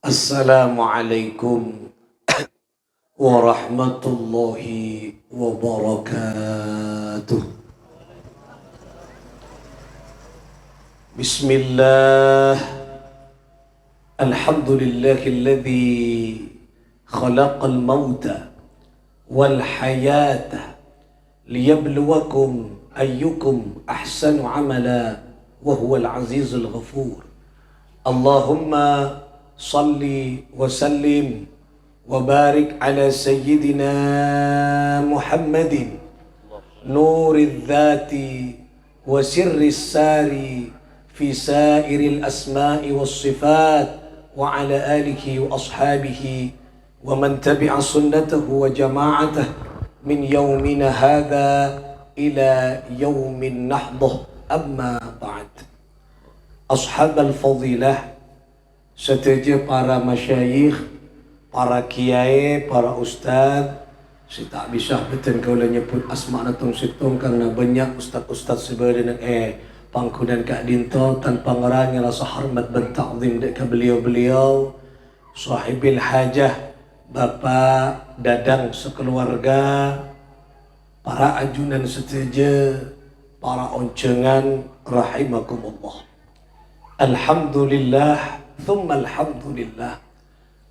Assalamualaikum warahmatullahi wabarakatuh. Bismillah. Alhamdulillahilladzi khalaqal mauta wal hayata liyabluwakum ayyukum ahsanu amala wa huwal azizul ghafur. Allahumma salli wa sallim wa barik ala sayyidina Muhammadin nuril dhati wa sirris sari fi sairil asma'i was sifat wa ala alihi wa ashabihi wa man tabi'a sunnatahu wa jama'atahu min yawmina hadha ila yawmin nahdah. Amma ba'd. Ashabal fadilah, setuju para masyayikh, para kiai, para ustaz. Saya tak bisa betul kau nyebut asma natung situng karena banyak ustaz-ustaz sebenarnya pangkudan Kak Dinto tanpa ngerangnya rasa hormat dan ta'zim dekat beliau-beliau. Sahibil hajah, Bapak Dadang sekeluarga, para ajunan setuju, para oncengan rahimakumullah. Alhamdulillah, thumma alhamdulillah.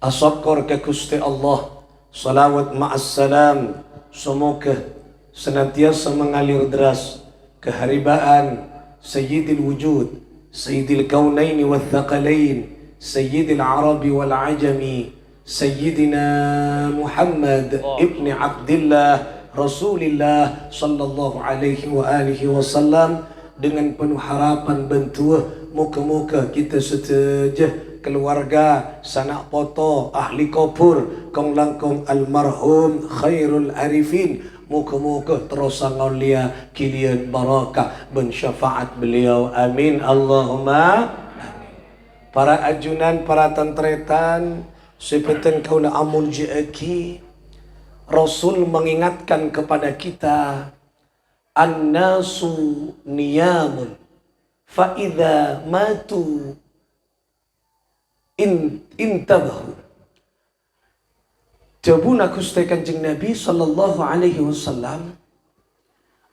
Asyukur ke Gusti Allah, salawat ma'assalam, semoga senantiasa mengalir deras keharibaan Sayyidil Wujud, Sayyidil Kaunaini wal Thaqalain, Sayyidil Arabi wal Ajami, Sayyidina Muhammad ibni Abdillah Rasulillah sallallahu alaihi wa alihi wasallam. Dengan penuh harapan bentua, muka-muka kita setuju keluarga, sanak poto, ahli kopur, kong langkong almarhum khairul arifin, muka-muka terusang aulia kilian barakah ben syafaat beliau, amin Allahumma amin. Para ajunan, para tentretan, seperti kau na amun jeeki, Rasul mengingatkan kepada kita, an-nasu niyamun fa idza matu intabahu. Jabuna Gusti Kanjeng Nabi sallallahu alaihi wasallam,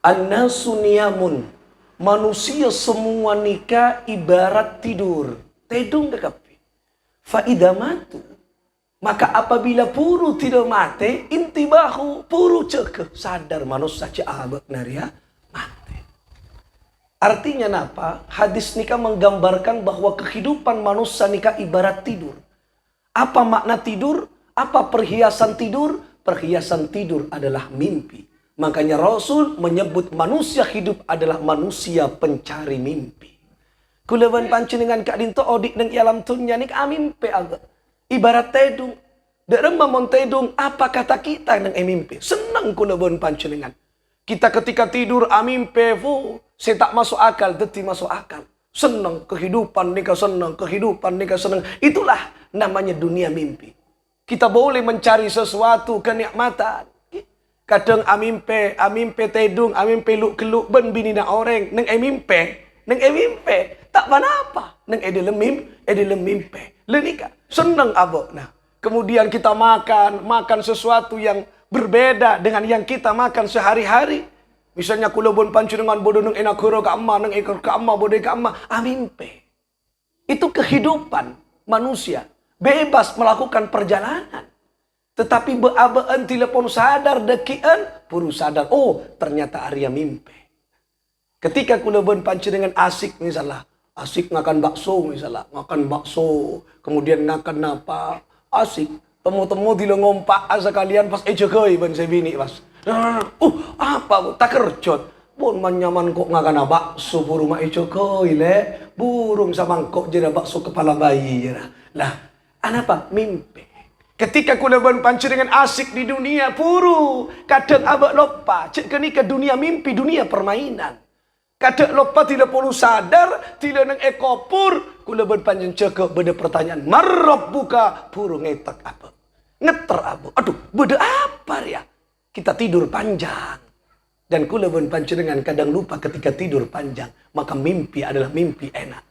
an-nasu niyamun, manusia semua nikah ibarat tidur, tedung dekapi. Fa idza matu, maka apabila puru tidak mati, intibahu, puru cekeh sadar manusia abak naria mati. Artinya apa? Hadis nikah menggambarkan bahwa kehidupan manusia nikah ibarat tidur. Apa makna tidur? Apa perhiasan tidur? Perhiasan tidur adalah mimpi. Makanya Rasul menyebut manusia hidup adalah manusia pencari mimpi. Kulawan panjenengan Kak Dinto odik neng alam dunya nik amimpe agak. Ibarat tedung. Derem mamon tedung, apa kata kita nang mimpi? Senang kulabon panjenengan. Kita ketika tidur amimpe, saya tak masuk akal, deti masuk akal. Senang kehidupan nikah senang, kehidupan nikah senang. Itulah namanya dunia mimpi. Kita boleh mencari sesuatu kenikmatan. Kadang amimpe tedung, amimpe luk-keluk ben binina orang nang mimpi. Tak apa-apa. Nang dalam mimpi. Lenika senang abok. Nah, kemudian kita makan sesuatu yang berbeda dengan yang kita makan sehari-hari. Misalnya kulabon panjenengan bodoh nang enak hero ka amma, nang ekor ka amma, bodoh ka amma, amimpe. Itu kehidupan manusia, bebas melakukan perjalanan. Tetapi beabaan telepon sadar dekian, puru sadar, oh ternyata Arya mimpi. Ketika kulabon panjenengan asik misalnya, asik ngakan bakso, kemudian ngakan apa? Asik, temu-temu di ngompak asa kalian pas ejekoi ban saya bini pas. Apa bu? Tak kerjot. Pun manyaman kok ngakan bakso burung mak ejekoi le, burung sama kok jera bakso kepala bayi jera. Lah, apa? Mimpi. Ketika kulaban panjenengan asik di dunia puru, kadang abak lupa, cek kini ke dunia mimpi, dunia permainan. Kadang lupa tidak perlu sadar, tidak nang ekopur, kulaban panjang cekak beda pertanyaan, marab buka puru ngetak apa? Ngeter apa? Aduh, beda apa ya? Kita tidur panjang. Dan kulaban panjenengan kadang lupa ketika tidur panjang, maka mimpi adalah mimpi enak.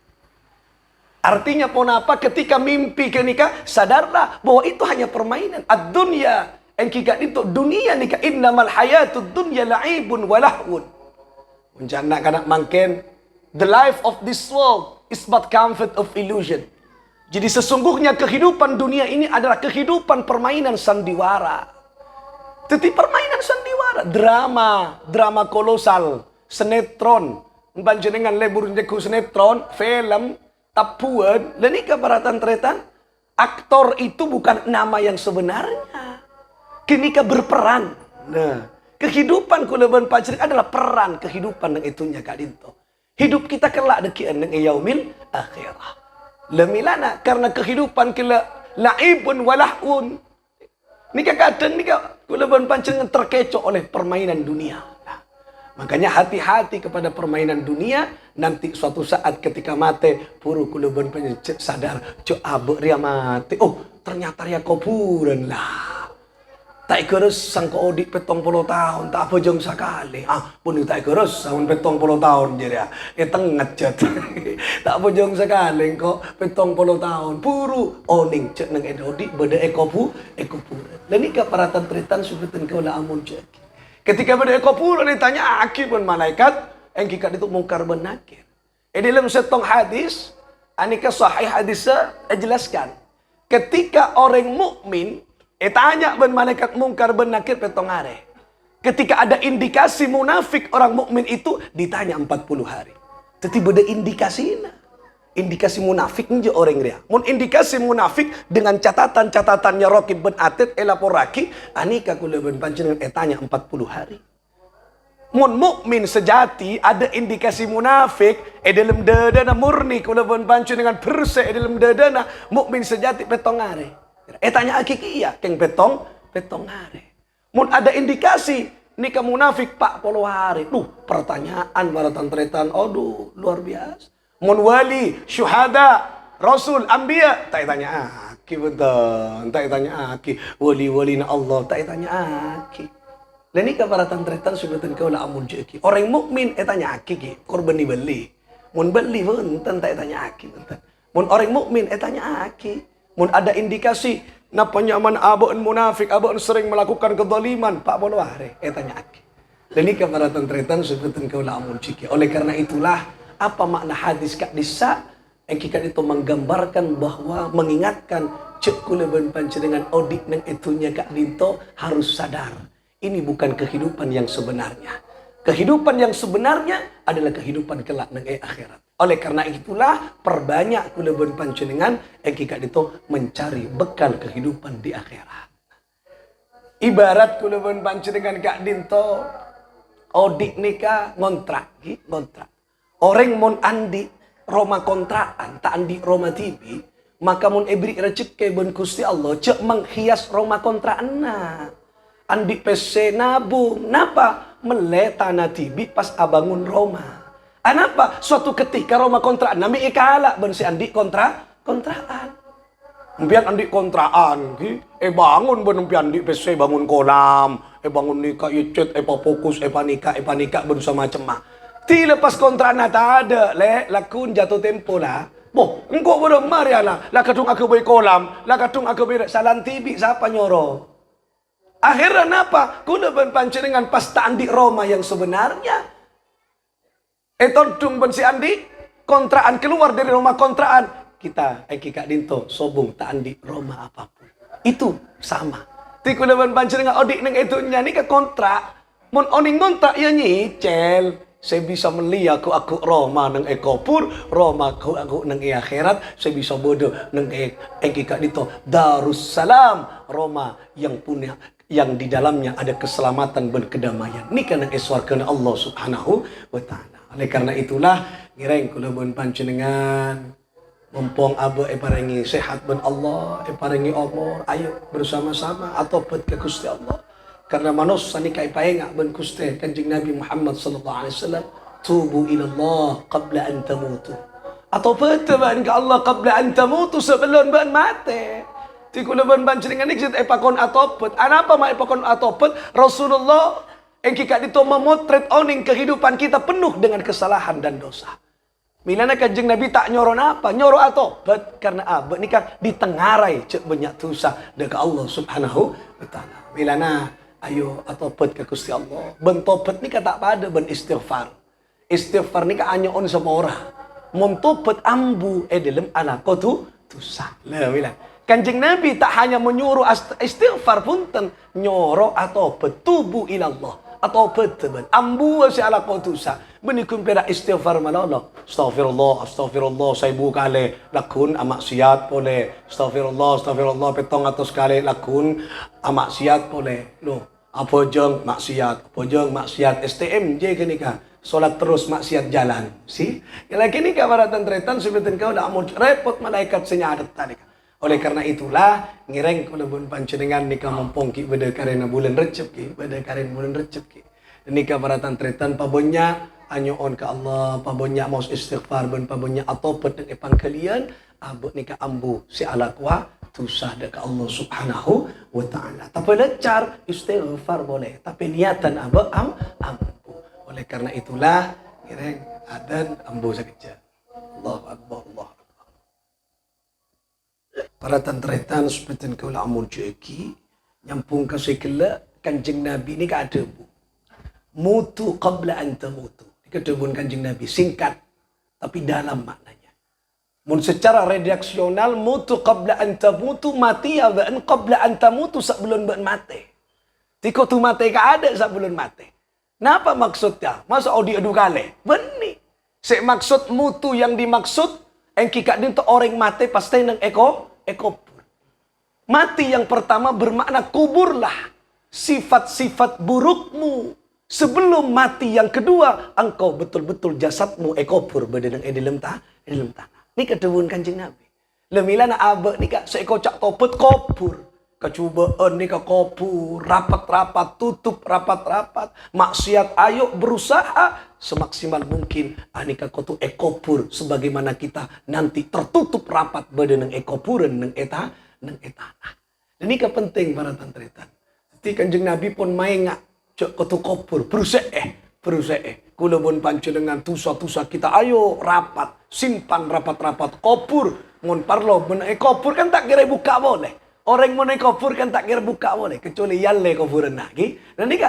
Artinya pun apa? Ketika mimpi ke nikah, sadarlah bahwa itu hanya permainan. Ad-dunya, yang kita itu dunia nikah. Innamal hayatud dunya la'ibun walahun. Menjana kanak mangken, the life of this world is but comfort of illusion. Jadi sesungguhnya kehidupan dunia ini adalah kehidupan permainan sandiwara. Tetapi permainan sandiwara, drama kolosal, sinetron, panjenengan lebur deku sinetron, film, tapuan, dan ini keparatan tretan, aktor itu bukan nama yang sebenarnya. Kini berperan. Nah, kehidupan kuleban pacar adalah peran kehidupan yang itunya Kak Dinto. Hidup kita kelak dekian dengan yaumil akhirah. Lemilana karena kehidupan kila laibun walahun. Nika kadang nika kuleban pancengan terkecoh oleh permainan dunia. Nah, makanya hati-hati kepada permainan dunia. Nanti suatu saat ketika mati puru kuleban pancengan sadar cok abek ria mati. Oh ternyata ria kuburan lah. Tak ikurus sangka odik 70 tahun, tak apa jong sekali. Pun tak ikurus sahun 70 tahun jadi tengah cet. Tak apa jong sekali kok 70 tahun. Puru oning cek nang odik beda ekopu. Dan ini keparatan teritan subetan kau lah amun cek. Ketika beda ekopu ditanya akib pun malaikat yang kikat itu mungkar ben nakir. Dalam setong hadis, anika sahih hadisnya jelaskan. Ketika orang mukmin tanya ben malaikat mungkar ben nakir petong hari. Ketika ada indikasi munafik orang mukmin itu ditanya 40 hari. Tetapi beda indikasinya. Indikasi munafik nje orang dia. Mun indikasi munafik dengan catatan-catatannya Rokib ben Atid elaporaki anika kula ben panjenengan tanya 40 hari. Mun mukmin sejati ada indikasi munafik dalam dadana murni kula ben panjenengan perse dalam dadana mukmin sejati petong hari. Tanya hakiki iya, keng petong hari. Mun ada indikasi nikah munafik 40 hari. Pertanyaan baratan tretan, aduh luar biasa. Mun wali, syuhada, rasul, anbiya, tak tanya aki betul, tak tanya aki. Wali-wali na Allah, tak tanya aki. Dan nikah baratan tretan subetan kau lah amun jeki. Orang mukmin tanya aki, korban dibeli. Mun beli pun tak tanya aki betul. Mun orang mukmin tanya aki. Mun ada indikasi na penyaman abon munafik, abon sering melakukan kezaliman, Pak Bolware, tanya aki. Dan ini keparatan tretan sebutan kau lah amun ciki. Oleh karena itulah apa makna hadis Kak Disa yang kita itu menggambarkan bahwa mengingatkan cek kuleban panjenengan odik nang itunya Kak Dinto harus sadar. Ini bukan kehidupan yang sebenarnya. Kehidupan yang sebenarnya adalah kehidupan kelak nang akhirat. Oleh karena itulah perbanyak kuleban panjenengan yang kita itu mencari bekal kehidupan di akhirat. Ibarat kuleban panjenengan Kak Dinto odik nikah ngontrak. Orang mon andi Roma kontraan, tak andi Roma TV, maka mon ebri rezeki ben Gusti Allah cek menghias Roma kontraan na. Andi PC nabung, napa meletana TV pas abangun Roma. Anapa? Suatu ketika Roma kontraan, nami ikala ben si andi kontraan. Empian andi kontraan, bangun ben empian andi PC bangun kolam, bangun nikah icet, fokus, panika ben sama macam. Ti lepas kontraan tak ada, lakun jatuh tempo lah. Boh, engkau bodoh Maria lah. Lah kadung aku beri kolam, lah kadung aku beri salan TV, siapa nyoro? Akhirnya apa? Kuda ben panjenengan pas tak andi Roma yang sebenarnya. Tondung ben si andi kontraan keluar dari Roma kontraan. Kita Kak Dinto sobung tak andi Roma apapun. Itu sama. Ti kuda ben panjenengan odik neng itu nyanyi ke kontrak. Mun oning kontrak ya nyicel. Saya bisa meli aku Roma nang ekopur, Roma aku nang akhirat, saya bisa bodoh nang Kak Dinto Darussalam, Roma yang punya yang di dalamnya ada keselamatan dan kedamaian. Ini karena eswarkan Allah Subhanahu wa taala. Oleh karena itulah ngireng kula bon panjenengan mumpung abe paringi sehat ben Allah, paringi umur, ayo bersama-sama atau pet ke Gusti Allah. Karena manusia ni kay pahenga ben Gusti Kanjeng Nabi Muhammad sallallahu alaihi wasallam, tubu ila Allah qabla an tamutu. Atau pet ban ke Allah qabla an tamutu sebelum ban mati. Ti kula ban panjenengan iki pakon atopet. Anapa ma pakon atopet? Rasulullah yang kita itu memotret oning kehidupan kita penuh dengan kesalahan dan dosa. Milana kanjeng Nabi tak nyoro apa? Nyoro atau bet karena abet nikah ditengarai cek banyak dosa dekat Allah Subhanahu wa taala. Milana ayo atau bet ke Gusti Allah. Ben tobat nikah tak pada ben istighfar. Istighfar nikah hanya on sama orang. Mun tobat ambu dalam anak tu dosa. Lah milan. Kanjeng Nabi tak hanya menyuruh istighfar punten nyoro atau betubu ilallah atau betuban ambu si ala dosa. Benikum pera istighfar malolo. Astagfirullah, saya kali lakun amaksiat boleh. Astagfirullah, petong atas kali lakun amaksiat boleh. Loh, apa jeng maksiat STM je ke nikah. Solat terus maksiat jalan. Si? Lagi nikah para tentretan sebutin kau dah mau repot malaikat senyadat tadi. Oleh karena itulah ngireng kalau bun pancenengan nikah mempongki beda karena bulan Recep ki, beda karena bulan Recep ki. Nikah para tentretan pabonya hanya on ke Allah, pabonya mau istighfar ben pabonya atau pedeng epan kalian abot nikah ambu si ala kuah tusah dekat Allah Subhanahu wa taala. Tapi lecar istighfar boleh, tapi niatan abot ambu. Oleh karena itulah ngireng adan ambu saja. Allahu akbar, Allah. Para tentretan seperti kau lah amun ceki nyampung kasih kela kanjeng Nabi ni ada bu mutu qabla an tamutu kedebun kanjeng Nabi singkat tapi dalam maknanya mun secara redaksional mutu qabla an tamutu mati ya ban qabla an tamutu sebelum ban mati tiko tu mati ka ada sebelum mati napa maksudnya masa audio adu kali beni se maksud mutu yang dimaksud engki kak dinto orang mati pasti nang ekopur. Mati yang pertama bermakna kuburlah sifat-sifat burukmu. Sebelum mati yang kedua, engkau betul-betul jasadmu ekopur berdenang dalam tanah. Ini kedewun kanjeng Nabi. Lemilana abek ni kak seekor cak topet kopur. Kecubaan ni kak kopur. Rapat-rapat, tutup rapat-rapat. Maksiat ayo berusaha semaksimal mungkin anika kotu ekopur sebagaimana kita nanti tertutup rapat berdenang ekopuran nang eta. Dan ini penting para tantretan. Jadi kanjeng Nabi pun main ngak cek kotu kopur berusaha kula pun panjenengan tusa-tusa kita ayo rapat simpan rapat-rapat kopur mun parlo men kopur kan tak kira buka boleh. Orang mau kopur kan tak kira buka boleh kecuali yalle kopuran lagi. Dan ini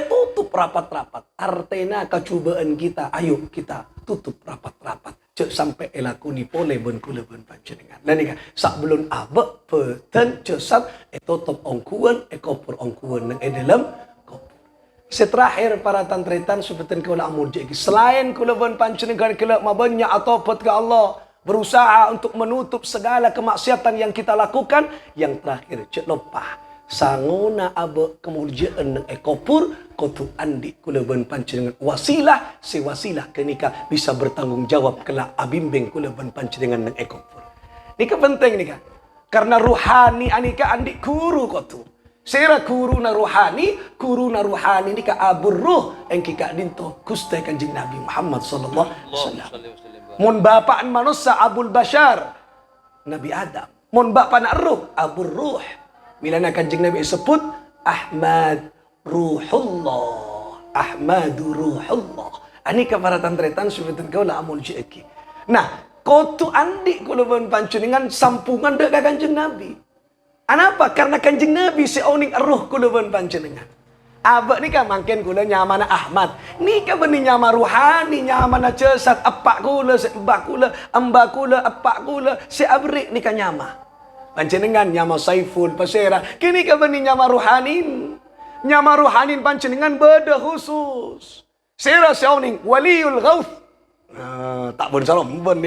tutup rapat-rapat. Artinya kecubaan kita ayo kita tutup rapat-rapat. Cek sampai elakuni pole ben kula ben panjenengan. Dan ini sebelum abek peten cesat tutup ongkuan ekopur ongkuan nang dalam kopur. Seterakhir para tantretan seperti kula amur jadi selain kula ben panjenengan kula mabanya atau pet ke Allah berusaha untuk menutup segala kemaksiatan yang kita lakukan. Yang terakhir cek lupa sangona abe kemuliaan nang ekopur kotu andi kula ben panjenengan wasilah si wasilah kenika bisa bertanggung jawab kelak abimbing kula ben panjenengan nang ekopur. Nika penting nika karena ruhani anika andi guru kotu sera guru na ruhani nika abur ruh engki ka dinto Gusti Kanjeng Nabi Muhammad sallallahu alaihi wasallam. Mun bapaan manusia Abul Bashar Nabi Adam. Mun bapak ruh Abul Ruh. Milana kanjeng Nabi sebut Ahmad Ruhullah. Ahmadu Ruhullah. Ani para tantretan sebutin kau lah amul jeki. Nah, kau tu andi kau lebih pancenengan sampungan dekat kanjeng Nabi. Kenapa? Karena kanjeng Nabi seoning ruh kau lebih pancenengan. Abak ni kan makin kula nyaman Ahmad. Ni kan benih nyaman ruhani, nyaman cesat apak kula, sebak kula, amba kula, apak kula, si abrik ni kan nyama. Panjenengan nyama Saiful Pasera. Kini kan benih nyaman ruhanin. Nyaman ruhanin panjenengan beda khusus. Sera seoning waliul ghauth. Tak boleh salah ben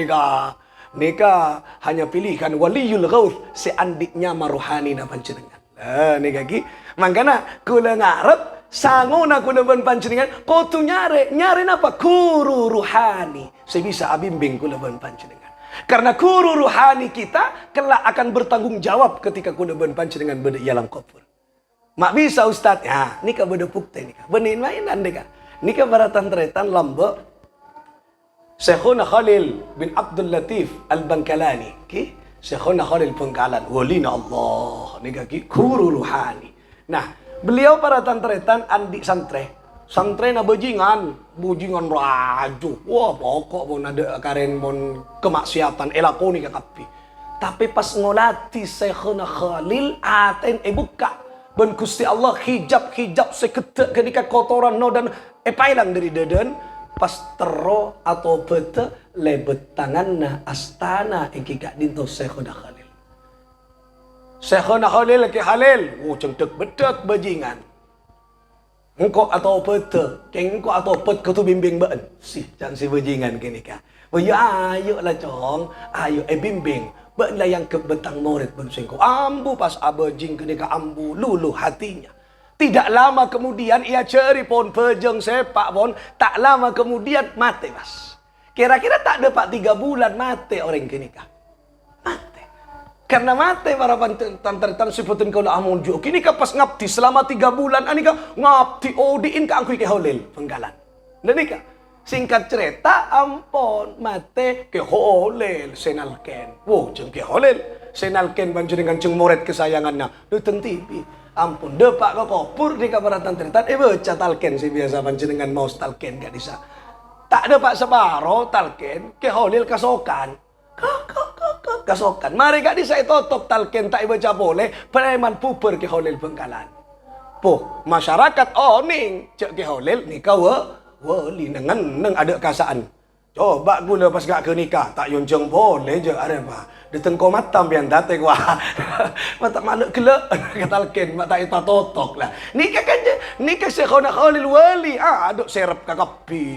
nika hanya pilihkan waliul ghauth si andik nyaman ruhani na panjenengan. Nika ki makanya kula ngarep sangona kula ben panjenengan kau tu nyare napa guru ruhani saya bisa abimbing kula ben panjenengan karena guru ruhani kita kelak akan bertanggung jawab ketika kula ben panjenengan beda alam kubur mak bisa ustaz ya nika beda bukti nika benin mainan nika para tantretan lamba Syekhuna Khalil bin Abdul Latif Al-Bankalani ki Syekhuna Khalil Bangkalan walina Allah nika ki guru ruhani. Nah, beliau para tantretan andi santre na bajingan. bujingan raju. Wah, pokok pun ada karen pun kemaksiatan elakoni kakapi. Tapi pas ngolati Syekhuna Khalil aten buka ben Gusti Allah hijab seketek ketika kotoran no dan pailang dari deden pas tero atau bete lebet tanganna astana iki gak dinto Syekhuna Khalil. Syekhuna Khalil ke Halil, cengtek bedak bajingan. Engkau atau peta, engkau atau pet kau tu bimbing ben. Jangan si bajingan kini kah. Ya ayo lah cong, ayo bimbing. Ben lah yang kebetang murid ben singko. Ambu pas abajing kini kah ambu lulu hatinya. Tidak lama kemudian ia ceri pon pejeng sepak pon. Tak lama kemudian mati mas. Kira-kira tak dapat 3 bulan mati orang kini kah. Karena mati para pantan sebutin kau lah amun jo. Kini ka pas ngabdi selama 3 bulan ani ka ngabdi odiin ka angkui ke Holil penggalan. Nani ka singkat cerita ampon mati ke Holil senalken. Wo jeung ke Holil senalken banjur dengan jeung murid kesayangannya. Nonton TV. Ampun depak ka kopur di kabaratan cerita baca talken si biasa banjur dengan maus talken gak bisa. Tak depak separo talken ke Holil kasokan. Kasokan. Mari gak disai totok talken tak baca boleh. Preman puber ke Holil Bengkalan. Masyarakat oning cek ke Holil nikah wali neng ada kasaan. Coba gula pas gak ke nikah tak yunjung boleh je ada apa. Ditengko matam biang date gua. Mata maluk gelak ke talken mata ita totok lah. Nikah kan je nikah Syekhuna Khalil wali. Aduk serep kakapi.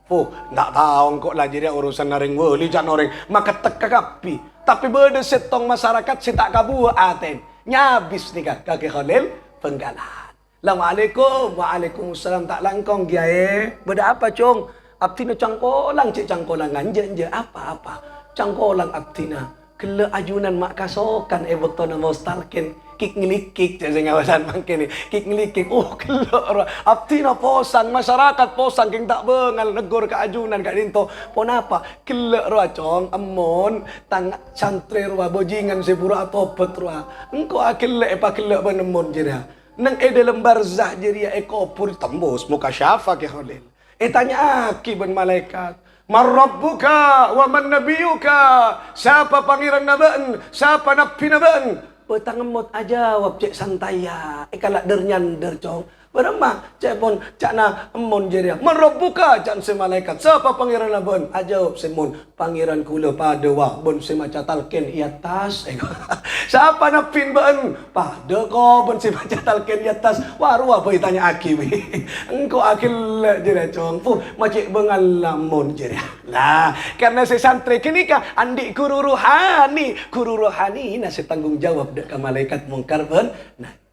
Nggak tahu kok lah jadi urusan naring wali jangan orang maka tekapi. Tapi beda setong masyarakat si tak kabu aten nyabis nikah kaki Khalil Penggalan. Assalamualaikum, waalaikumsalam tak langkong giae. Beda apa cong? Abtina cangkolang cek cangkolang nganje apa cangkolang abtina. Kele ajunan mak kasokan waktu nama stalken kik ngelikik jadi ngawasan mangkene kik ngelikik kele abtina posang masyarakat posang king tak bengal negor ke ajunan kak dinto pon apa kele cong amon tang santri ruah bojingan sepura atau petrua engko akille kele benemon jira nang dalam barzah jira kopur tembus muka syafa ke Khalil tanya aki ben malaikat Man rabbuka wa man nabiyuka. Siapa pangeran nabaan? Siapa nabi nabaan? Petangemot aja wap cek santai ya. Kalak dernyan dercong. Beremah cek pon cakna emon jeria. Man rabbuka cak se malaikat. Siapa pangeran nabaan? Ajawab semon pangeran kula pada wah bon se maca talken ia tas. Siapa napin baan? Pada ko bon se maca talken ia tas. Waru apa ditanya aki wi. Engko akil jeria cong. Macik bengal lamun jeria. Lah, karena saya santri kini kah andi guru rohani nasi tanggung jawab dekat malaikat mungkar ben nakir.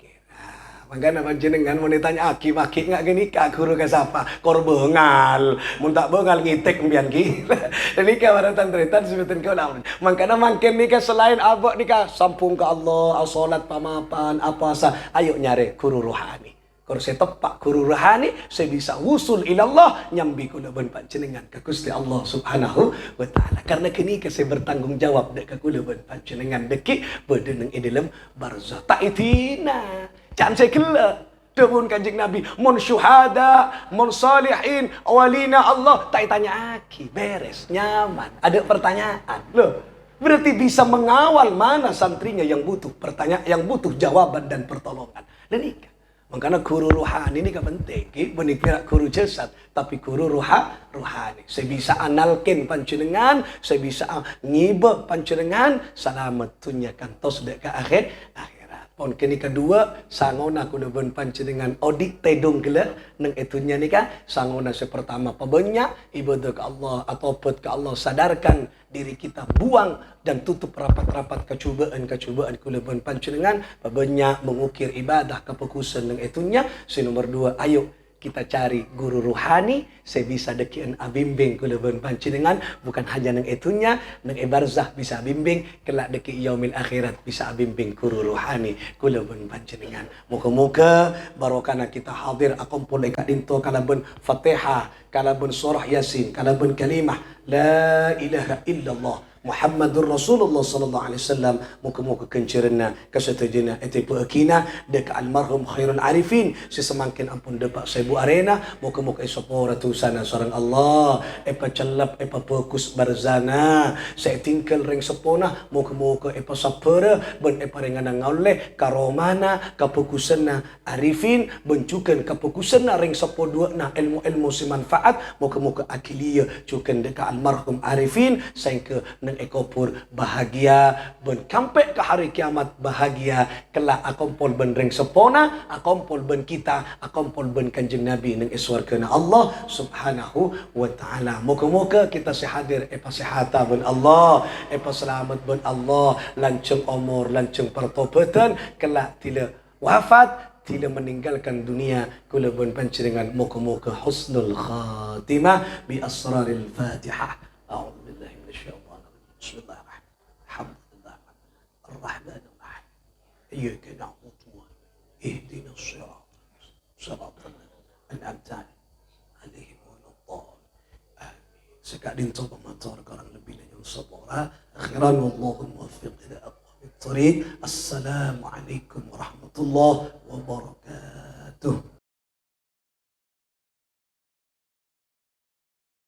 Makanya panjenengan mau ditanya aki nggak gini kak guru ke siapa? Kor bengal, mun tak bengal ngitek mbian ki. Jadi kawaratan tretan sebutin kau lawan. Makanya makin nikah selain abak nikah sampung ke Allah, salat pamapan apa sa, ayo nyari guru rohani. Kalau saya tepak guru rohani, saya bisa wusul ilallah nyambi kula ben panjenengan ke Gusti Allah Subhanahu wa taala. Karena kini saya bertanggung jawab dek ke kula ben panjenengan deki bedeneng dalam barzah. Tak itina. Jangan saya kela. Debun Kanjeng Nabi, mon syuhada, mon salihin, awalina Allah, tak tanya aki, beres, nyaman. Ada pertanyaan. Loh, berarti bisa mengawal mana santrinya yang butuh pertanyaan, yang butuh jawaban dan pertolongan. Dan ikan. Makanya guru rohani ini kan penting. Bukan kira guru jasad, tapi guru rohani. Saya bisa analkin panjenengan, saya bisa ngibe panjenengan, selamat tunyakan tos dek akhirat. Pon kini kedua, sangona kuda ben panjenengan odik tedung gela neng itunya nikah. Sangona sepertama pebanyak ibadah ke Allah atau pet ke Allah sadarkan diri kita buang dan tutup rapat-rapat kecubaan kuda ben panjenengan pebanyak mengukir ibadah kepekusan neng itunya. Nomor dua, ayo kita cari guru rohani, saya bisa dekian abimbing kula ben panjenengan, bukan hanya nang itunya, nang barzah bisa bimbing, kelak deki yaumil akhirat bisa bimbing guru rohani kula ben panjenengan. Muga-muga barokana kita hadir akumpul dekat dinto kala ben Fatihah, kala ben surah Yasin, kala ben kalimah la ilaha illallah Muhammadur Rasulullah sallallahu alaihi wasallam. Muka-muka kencerna kasetajena etipu akina dek almarhum khairul arifin sesemakin ampun depak sebu arena. Muka-muka isopora tusana sareng Allah epa celap epa fokus barzana saya tinggal ring sepona. Muka-muka epa sapera ben epa rengana ngauleh karomana kafokusana arifin bencukan kafokusana ring sepoduana ilmu-ilmu si manfaat. Muka-muka akilia cukan dek almarhum arifin sehingga ekopur bahagia ben sampai ke hari kiamat bahagia kelak akompol ben ring sepona akompol ben kita akompol ben kanjeng Nabi nang iswarkana Allah subhanahu wa ta'ala. Moga-moga kita sehadir epa sehata ben Allah epa selamat ben Allah lanceng umur lanceng pertobatan kelak tila wafat tidak meninggalkan dunia kula ben panjenengan moga-moga husnul khatimah bi asraril Fatihah. A'udzu billahi minasyaitonir Bismillahirrahmanirrahim. Alhamdulillah. Ar-Rahmanir Rahim. Iyyaka na'budu wa ihdinas siratal an'amta 'alaihim waladdallin. Amin. Sekadin toba matar karang lebih yang sabara. Akhiran wallahu muwaffiq ila aqwamit thariq. Assalamualaikum warahmatullahi wabarakatuh.